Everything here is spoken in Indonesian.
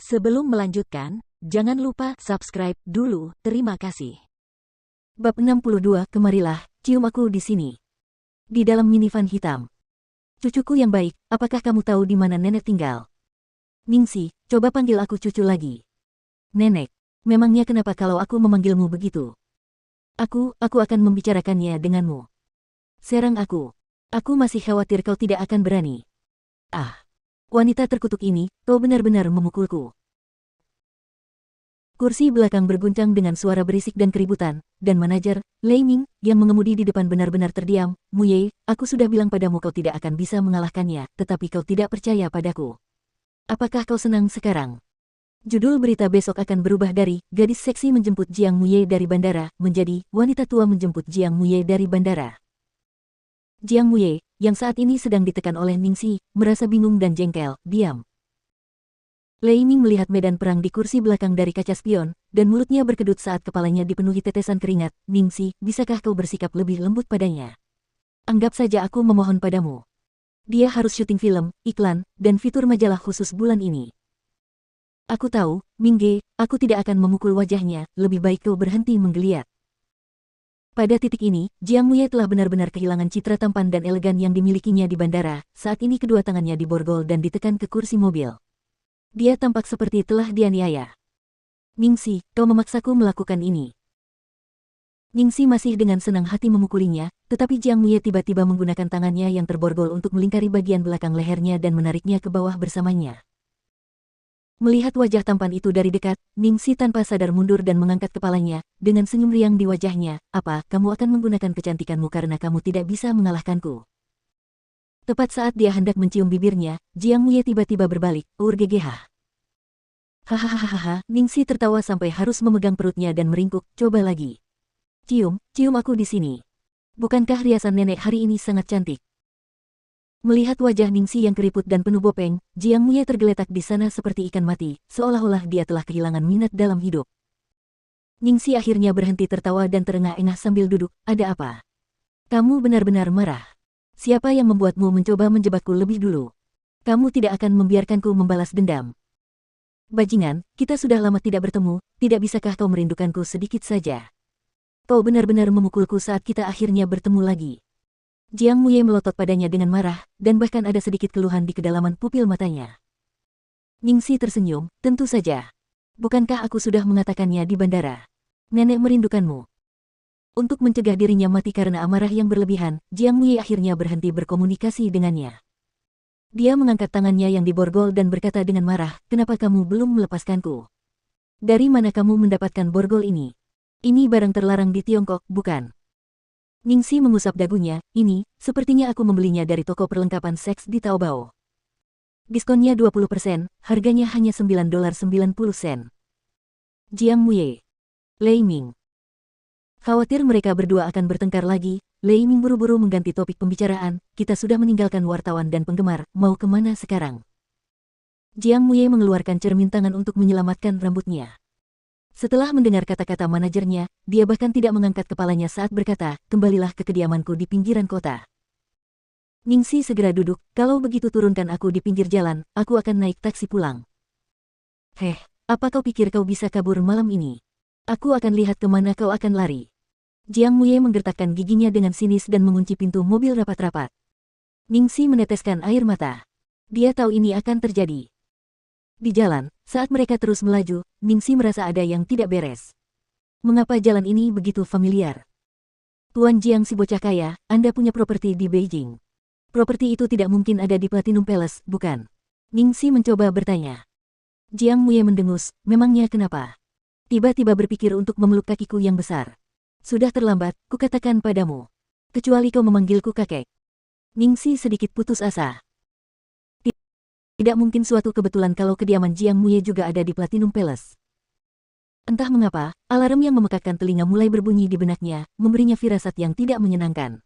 Sebelum melanjutkan, jangan lupa subscribe dulu, terima kasih. Bab 62, kemarilah, cium aku di sini. Di dalam minivan hitam. Cucuku yang baik, apakah kamu tahu di mana nenek tinggal? Ningsi, coba panggil aku cucu lagi. Nenek, memangnya kenapa kalau aku memanggilmu begitu? Aku akan membicarakannya denganmu. Serang aku. Aku masih khawatir kau tidak akan berani. Ah. Wanita terkutuk ini, kau benar-benar memukulku. Kursi belakang berguncang dengan suara berisik dan keributan, dan manajer, Lei Ming, yang mengemudi di depan benar-benar terdiam. Muye, aku sudah bilang padamu kau tidak akan bisa mengalahkannya, tetapi kau tidak percaya padaku. Apakah kau senang sekarang? Judul berita besok akan berubah dari gadis seksi menjemput Jiang Muye dari bandara, menjadi wanita tua menjemput Jiang Muye dari bandara. Jiang Muye, yang saat ini sedang ditekan oleh Ningsi, merasa bingung dan jengkel, diam. Lei Ming melihat medan perang di kursi belakang dari kaca spion, dan mulutnya berkedut saat kepalanya dipenuhi tetesan keringat. Ningsi, bisakah kau bersikap lebih lembut padanya? Anggap saja aku memohon padamu. Dia harus syuting film, iklan, dan fitur majalah khusus bulan ini. Aku tahu, Mingge, aku tidak akan memukul wajahnya, lebih baik kau berhenti menggeliat. Pada titik ini, Jiang Muye telah benar-benar kehilangan citra tampan dan elegan yang dimilikinya di bandara. Saat ini kedua tangannya diborgol dan ditekan ke kursi mobil. Dia tampak seperti telah dianiaya. Ningsi, kau memaksaku melakukan ini. Ningsi masih dengan senang hati memukulinya, tetapi Jiang Muye tiba-tiba menggunakan tangannya yang terborgol untuk melingkari bagian belakang lehernya dan menariknya ke bawah bersamanya. Melihat wajah tampan itu dari dekat, Ningsi tanpa sadar mundur dan mengangkat kepalanya, dengan senyum riang di wajahnya. Apa, kamu akan menggunakan kecantikanmu karena kamu tidak bisa mengalahkanku? Tepat saat dia hendak mencium bibirnya, Jiang Muye tiba-tiba berbalik, urggh. Hahaha, Ningsi tertawa sampai harus memegang perutnya dan meringkuk, coba lagi. Cium aku di sini. Bukankah riasan nenek hari ini sangat cantik? Melihat wajah Ningsi yang keriput dan penuh bopeng, Jiang Muye tergeletak di sana seperti ikan mati, seolah-olah dia telah kehilangan minat dalam hidup. Ningsi akhirnya berhenti tertawa dan terengah-engah sambil duduk. Ada apa? Kamu benar-benar marah. Siapa yang membuatmu mencoba menjebakku lebih dulu? Kamu tidak akan membiarkanku membalas dendam. Bajingan, kita sudah lama tidak bertemu, tidak bisakah kau merindukanku sedikit saja? Kau benar-benar memukulku saat kita akhirnya bertemu lagi. Jiang Muye melotot padanya dengan marah, dan bahkan ada sedikit keluhan di kedalaman pupil matanya. Ningsi tersenyum, tentu saja. Bukankah aku sudah mengatakannya di bandara? Nenek merindukanmu. Untuk mencegah dirinya mati karena amarah yang berlebihan, Jiang Muye akhirnya berhenti berkomunikasi dengannya. Dia mengangkat tangannya yang diborgol dan berkata dengan marah, kenapa kamu belum melepaskanku? Dari mana kamu mendapatkan borgol ini? Ini barang terlarang di Tiongkok, bukan? Ningsi mengusap dagunya, ini, sepertinya aku membelinya dari toko perlengkapan seks di Taobao. Diskonnya 20%, harganya hanya $9.90. Jiang Muye. Lei Ming. Khawatir mereka berdua akan bertengkar lagi, Lei Ming buru-buru mengganti topik pembicaraan, kita sudah meninggalkan wartawan dan penggemar, mau kemana sekarang? Jiang Muye mengeluarkan cermin tangan untuk menyelamatkan rambutnya. Setelah mendengar kata-kata manajernya, dia bahkan tidak mengangkat kepalanya saat berkata, kembalilah ke kediamanku di pinggiran kota. Ningsi segera duduk, kalau begitu turunkan aku di pinggir jalan, aku akan naik taksi pulang. Heh, apa kau pikir kau bisa kabur malam ini? Aku akan lihat kemana kau akan lari. Jiang Muye menggertakkan giginya dengan sinis dan mengunci pintu mobil rapat-rapat. Ningsi meneteskan air mata. Dia tahu ini akan terjadi. Di jalan, saat mereka terus melaju, Ningsi merasa ada yang tidak beres. Mengapa jalan ini begitu familiar? Tuan Jiang si bocah kaya, Anda punya properti di Beijing. Properti itu tidak mungkin ada di Platinum Palace, bukan? Ningsi mencoba bertanya. Jiang Muye mendengus, memangnya kenapa? Tiba-tiba berpikir untuk memeluk kakiku yang besar. Sudah terlambat, kukatakan padamu. Kecuali kau memanggilku kakek. Ningsi sedikit putus asa. Tidak mungkin suatu kebetulan kalau kediaman Jiang Muye juga ada di Platinum Palace. Entah mengapa, alarm yang memekakkan telinga mulai berbunyi di benaknya, memberinya firasat yang tidak menyenangkan.